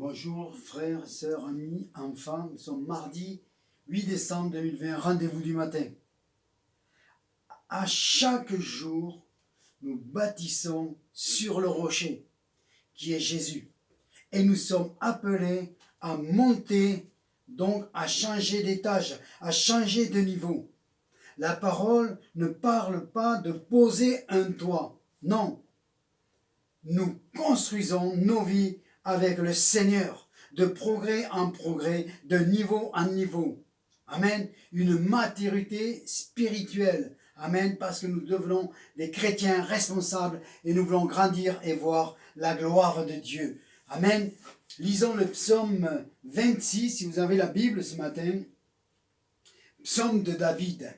Bonjour frères, sœurs, amis, enfants, nous sommes mardi 8 décembre 2020, rendez-vous du matin. À chaque jour, nous bâtissons sur le rocher, qui est Jésus. Et nous sommes appelés à monter, donc à changer d'étage, à changer de niveau. La parole ne parle pas de poser un toit, non. Nous construisons nos vies avec le Seigneur, de progrès en progrès, de niveau en niveau. Amen. Une maturité spirituelle. Amen. Parce que nous devenons des chrétiens responsables et nous voulons grandir et voir la gloire de Dieu. Amen. Lisons le psaume 26, si vous avez la Bible ce matin. Psaume de David.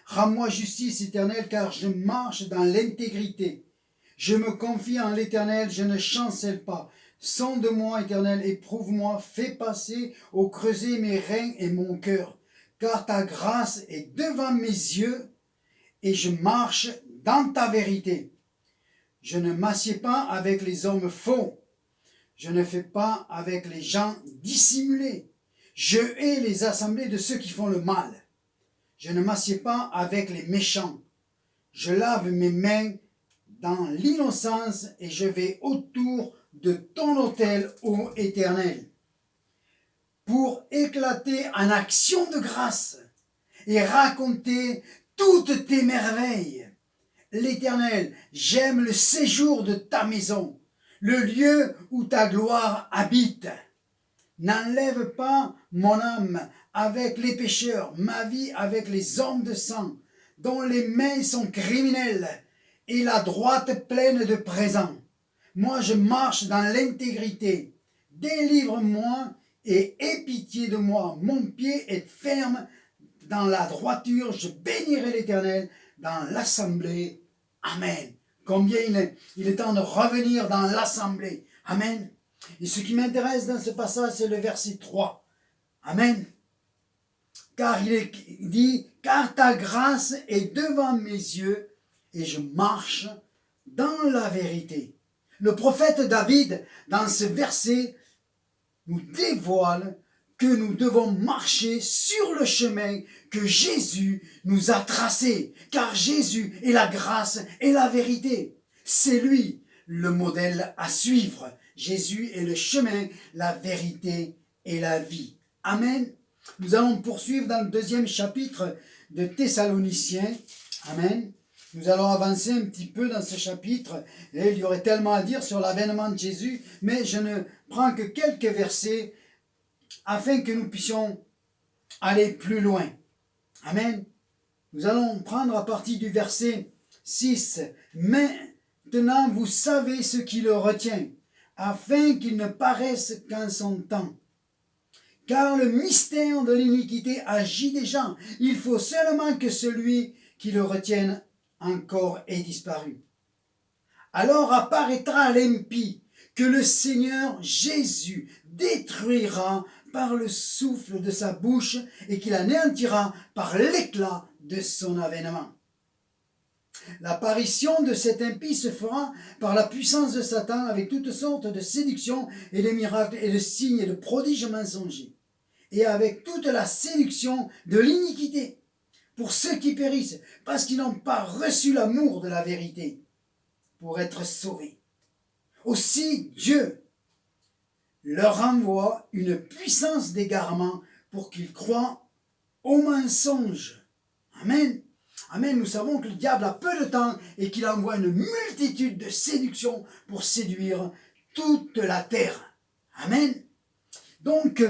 Rends-moi justice éternelle, car je marche dans l'intégrité. Je me confie en l'Éternel, je ne chancelle pas. Sonde-moi, Éternel, éprouve-moi, fais passer au creuset mes reins et mon cœur. Car ta grâce est devant mes yeux et je marche dans ta vérité. Je ne m'assieds pas avec les hommes faux. Je ne fais pas avec les gens dissimulés. Je hais les assemblées de ceux qui font le mal. Je ne m'assieds pas avec les méchants. Je lave mes mains dans l'innocence et je vais autour de ton autel, ô Éternel, pour éclater en action de grâce et raconter toutes tes merveilles. L'Éternel, j'aime le séjour de ta maison, le lieu où ta gloire habite. N'enlève pas mon âme avec les pécheurs, ma vie avec les hommes de sang, dont les mains sont criminelles et la droite pleine de présents. Moi je marche dans l'intégrité. Délivre-moi et aie pitié de moi. Mon pied est ferme dans la droiture. Je bénirai l'Éternel dans l'assemblée. Amen. Combien il est temps de revenir dans l'assemblée. Amen. Et ce qui m'intéresse dans ce passage, c'est le verset 3. Amen. Car il est dit, car ta grâce est devant mes yeux et je marche dans la vérité. Le prophète David, dans ce verset, nous dévoile que nous devons marcher sur le chemin que Jésus nous a tracé. Car Jésus est la grâce et la vérité. C'est lui le modèle à suivre. Jésus est le chemin, la vérité et la vie. Amen. Nous allons poursuivre dans le 2e chapitre de Thessaloniciens. Amen. Nous allons avancer un petit peu dans ce chapitre. Et il y aurait tellement à dire sur l'avènement de Jésus, mais je ne prends que quelques versets afin que nous puissions aller plus loin. Amen. Nous allons prendre à partir du verset 6. Maintenant, vous savez ce qui le retient, afin qu'il ne paraisse qu'en son temps. Car le mystère de l'iniquité agit déjà. Il faut seulement que celui qui le retienne encore ait disparu. Alors apparaîtra l'impie que le Seigneur Jésus détruira par le souffle de sa bouche et qu'il anéantira par l'éclat de son avènement. L'apparition de cet impie se fera par la puissance de Satan avec toutes sortes de séductions et de miracles et de signes et de prodiges mensongers, et avec toute la séduction de l'iniquité pour ceux qui périssent parce qu'ils n'ont pas reçu l'amour de la vérité pour être sauvés. Aussi Dieu leur envoie une puissance d'égarement pour qu'ils croient au mensonge. Amen. Amen. Nous savons que le diable a peu de temps et qu'il envoie une multitude de séductions pour séduire toute la terre. Amen. Donc,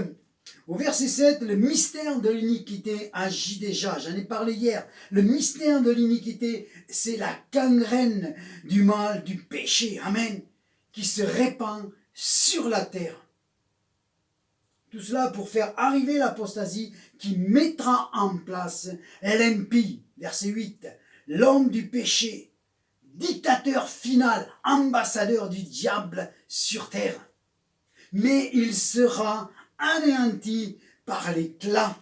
au verset 7, le mystère de l'iniquité agit déjà. J'en ai parlé hier. Le mystère de l'iniquité, c'est la gangrène du mal, du péché. Amen. Qui se répand sur la terre. Tout cela pour faire arriver l'apostasie qui mettra en place l'impie. Verset 8. L'homme du péché, dictateur final, ambassadeur du diable sur terre. Mais il sera anéanti par l'éclat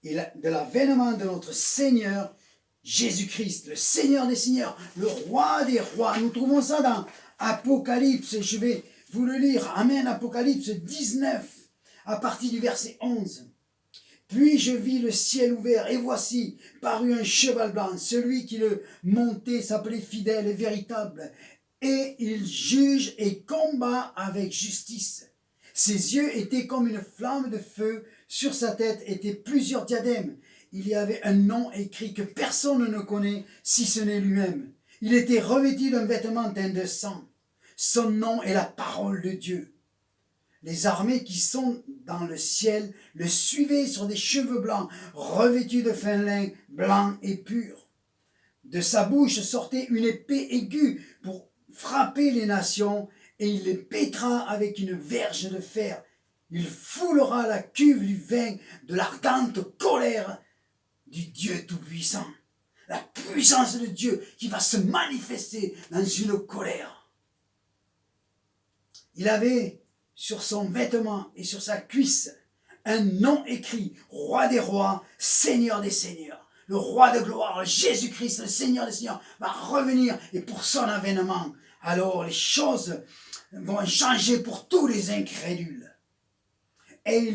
de l'avènement de notre Seigneur Jésus-Christ, le Seigneur des Seigneurs, le Roi des Rois. Nous trouvons ça dans Apocalypse. Je vais vous le lire. Amen, Apocalypse 19, à partir du verset 11. Puis je vis le ciel ouvert, et voici parut un cheval blanc. Celui qui le montait s'appelait fidèle et véritable, et il juge et combat avec justice. Ses yeux étaient comme une flamme de feu, sur sa tête étaient plusieurs diadèmes. Il y avait un nom écrit que personne ne connaît, si ce n'est lui-même. Il était revêtu d'un vêtement teint de sang. Son nom est la parole de Dieu. Les armées qui sont dans le ciel le suivaient sur des cheveux blancs, revêtus de fin lin blanc et pur. De sa bouche sortait une épée aiguë pour frapper les nations, et il les pétra avec une verge de fer. Il foulera la cuve du vin de l'ardente colère du Dieu Tout-Puissant. La puissance de Dieu qui va se manifester dans une colère. Il avait sur son vêtement et sur sa cuisse un nom écrit, Roi des rois, Seigneur des seigneurs. Le Roi de gloire, Jésus-Christ, le Seigneur des seigneurs, va revenir, et pour son avènement, alors les choses vont changer pour tous les incrédules. Et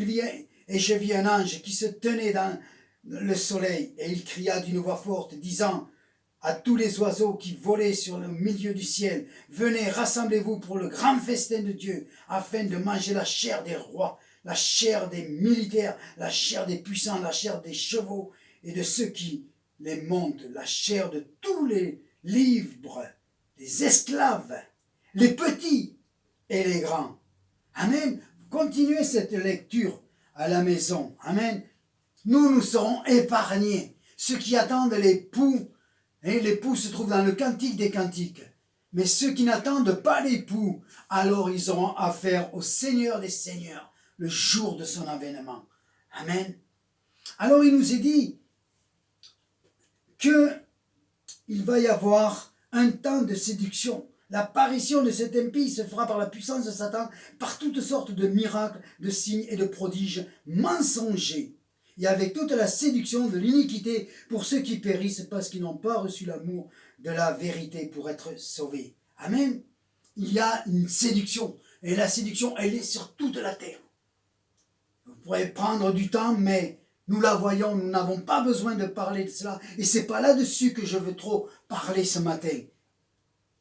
je vis un ange qui se tenait dans le soleil, et il cria d'une voix forte, disant à tous les oiseaux qui volaient sur le milieu du ciel, venez, rassemblez-vous pour le grand festin de Dieu, afin de manger la chair des rois, la chair des militaires, la chair des puissants, la chair des chevaux et de ceux qui les montent, la chair de tous les libres, les esclaves, les petits et les grands. Amen. Continuez cette lecture à la maison. Amen. Nous serons épargnés. Ceux qui attendent l'époux, et l'époux se trouve dans le cantique des cantiques. Mais ceux qui n'attendent pas l'époux, alors ils auront affaire au Seigneur des seigneurs, le jour de son avènement. Amen. Alors il nous est dit qu'il va y avoir un temps de séduction. L'apparition de cet impie se fera par la puissance de Satan, par toutes sortes de miracles, de signes et de prodiges mensongers, et avec toute la séduction de l'iniquité pour ceux qui périssent parce qu'ils n'ont pas reçu l'amour de la vérité pour être sauvés. Amen. Il y a une séduction, et la séduction, elle est sur toute la terre. Vous pourrez prendre du temps, mais nous la voyons, nous n'avons pas besoin de parler de cela, et c'est pas là-dessus que je veux trop parler ce matin.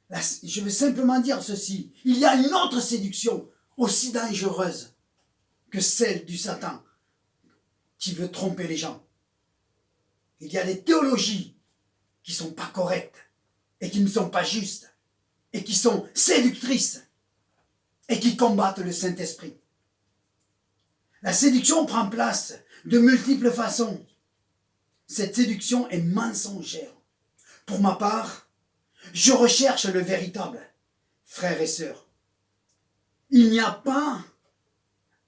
Là, je veux simplement dire ceci, il y a une autre séduction aussi dangereuse que celle du Satan qui veut tromper les gens. Il y a des théologies qui ne sont pas correctes et qui ne sont pas justes et qui sont séductrices et qui combattent le Saint-Esprit. La séduction prend place de multiples façons. Cette séduction est mensongère. Pour ma part, je recherche le véritable, frères et sœurs. Il n'y a pas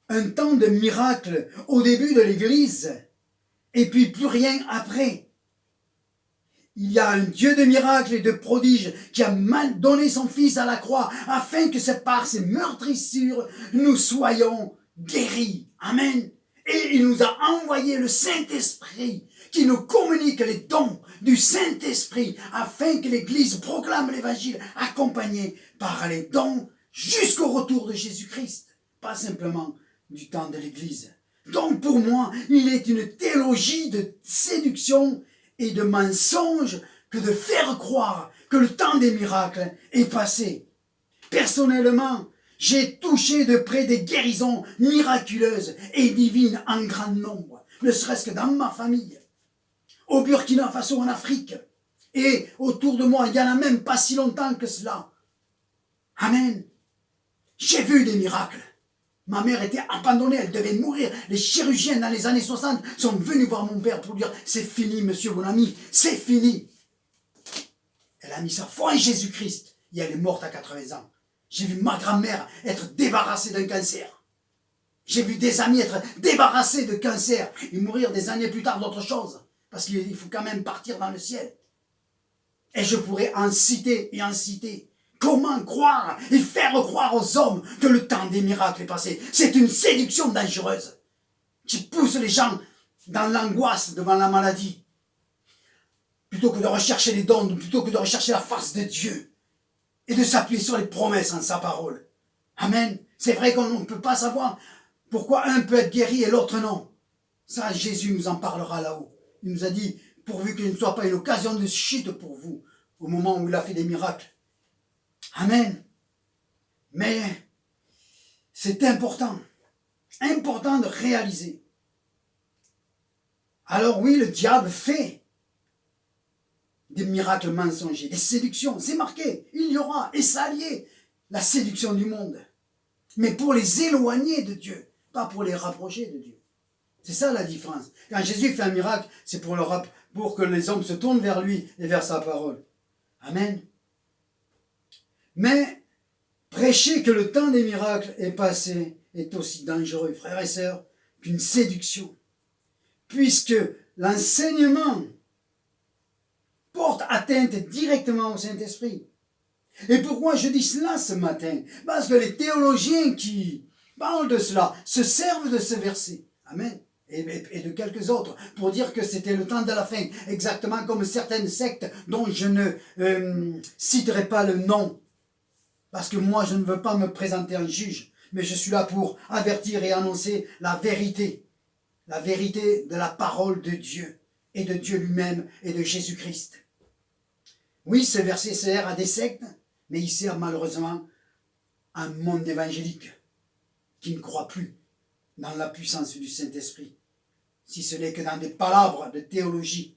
un temps de miracle au début de l'Église et puis plus rien après. Il y a un Dieu de miracles et de prodiges qui a donné son Fils à la croix afin que c'est par ses meurtrissures nous soyons guéris. Amen. Et il nous a envoyé le Saint-Esprit qui nous communique les dons du Saint-Esprit afin que l'Église proclame l'Évangile accompagné par les dons jusqu'au retour de Jésus-Christ. Pas simplement du temps de l'Église. Donc pour moi, il est une théologie de séduction et de mensonge que de faire croire que le temps des miracles est passé. Personnellement, j'ai touché de près des guérisons miraculeuses et divines en grand nombre, ne serait-ce que dans ma famille, au Burkina Faso, en Afrique, et autour de moi, il y en a même pas si longtemps que cela. Amen. J'ai vu des miracles. Ma mère était abandonnée, elle devait mourir. Les chirurgiens dans les années 60 sont venus voir mon père pour lui dire « C'est fini, monsieur, mon ami, c'est fini ». Elle a mis sa foi en Jésus-Christ et elle est morte à 80 ans. J'ai vu ma grand-mère être débarrassée d'un cancer. J'ai vu des amis être débarrassés de cancer et mourir des années plus tard d'autre chose. Parce qu'il faut quand même partir dans le ciel. Et je pourrais en citer et en citer. Comment croire et faire croire aux hommes que le temps des miracles est passé? C'est une séduction dangereuse qui pousse les gens dans l'angoisse devant la maladie. Plutôt que de rechercher les dons, plutôt que de rechercher la face de Dieu et de s'appuyer sur les promesses en sa parole. Amen. C'est vrai qu'on ne peut pas savoir pourquoi un peut être guéri et l'autre non. Ça, Jésus nous en parlera là-haut. Il nous a dit, pourvu qu'il ne soit pas une occasion de chute pour vous, au moment où il a fait des miracles. Amen. Mais c'est important de réaliser. Alors oui, le diable fait des miracles mensongers, des séductions, c'est marqué, il y aura, et ça lié, la séduction du monde. Mais pour les éloigner de Dieu, pas pour les rapprocher de Dieu. C'est ça la différence. Quand Jésus fait un miracle, c'est pour que les hommes se tournent vers lui et vers sa parole. Amen. Mais prêcher que le temps des miracles est passé est aussi dangereux, frères et sœurs, qu'une séduction. Puisque l'enseignement porte atteinte directement au Saint-Esprit. Et pourquoi je dis cela ce matin? Parce que les théologiens qui parlent de cela se servent de ce verset. Amen. Et de quelques autres, pour dire que c'était le temps de la fin, exactement comme certaines sectes dont je ne citerai pas le nom, parce que moi je ne veux pas me présenter en juge, mais je suis là pour avertir et annoncer la vérité de la parole de Dieu, et de Dieu lui-même, et de Jésus-Christ. Oui, ce verset sert à des sectes, mais il sert malheureusement à un monde évangélique qui ne croit plus dans la puissance du Saint-Esprit, si ce n'est que dans des palabres de théologie.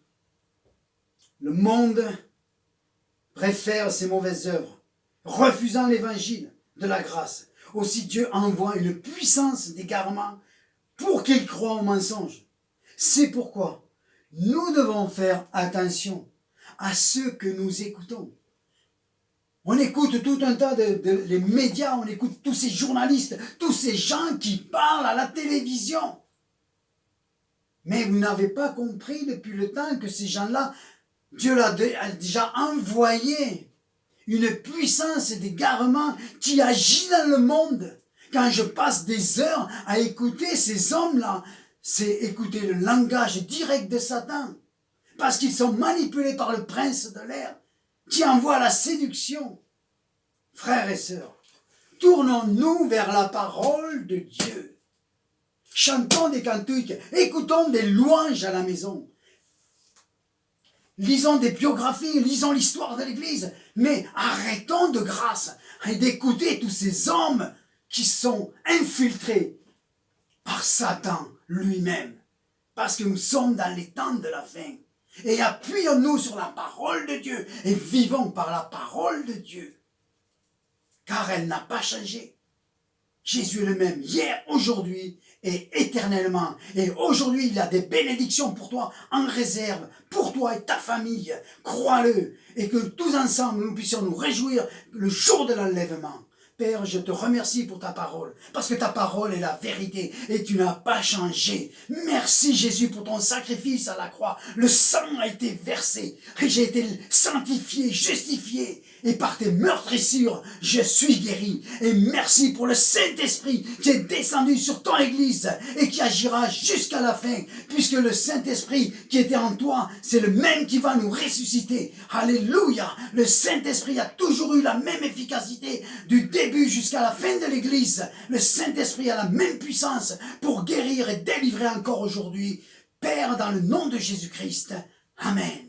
Le monde préfère ses mauvaises œuvres, refusant l'évangile de la grâce. Aussi Dieu envoie une puissance d'égarement pour qu'ils croient au mensonge. C'est pourquoi nous devons faire attention à ce que nous écoutons. On écoute tout un tas les médias, on écoute tous ces journalistes, tous ces gens qui parlent à la télévision. Mais vous n'avez pas compris depuis le temps que ces gens-là, Dieu a déjà envoyé une puissance d'égarement qui agit dans le monde. Quand je passe des heures à écouter ces hommes-là, c'est écouter le langage direct de Satan. Parce qu'ils sont manipulés par le prince de l'air, qui envoie la séduction. Frères et sœurs, tournons-nous vers la parole de Dieu. Chantons des cantiques, écoutons des louanges à la maison. Lisons des biographies, lisons l'histoire de l'Église, mais arrêtons de grâce d'écouter tous ces hommes qui sont infiltrés par Satan lui-même, parce que nous sommes dans les temps de la fin. Et appuyons-nous sur la parole de Dieu et vivons par la parole de Dieu, car elle n'a pas changé. Jésus est le même hier, aujourd'hui et éternellement. Et aujourd'hui, il y a des bénédictions pour toi en réserve, pour toi et ta famille. Crois-le, et que tous ensemble, nous puissions nous réjouir le jour de l'enlèvement. Père, je te remercie pour ta parole, parce que ta parole est la vérité et tu n'as pas changé. Merci Jésus pour ton sacrifice à la croix. Le sang a été versé et j'ai été sanctifié, justifié. Et par tes meurtrissures, je suis guéri. Et merci pour le Saint-Esprit qui est descendu sur ton Église et qui agira jusqu'à la fin, puisque le Saint-Esprit qui était en toi, c'est le même qui va nous ressusciter. Alléluia! Le Saint-Esprit a toujours eu la même efficacité du début jusqu'à la fin de l'Église. Le Saint-Esprit a la même puissance pour guérir et délivrer encore aujourd'hui. Père, dans le nom de Jésus-Christ. Amen.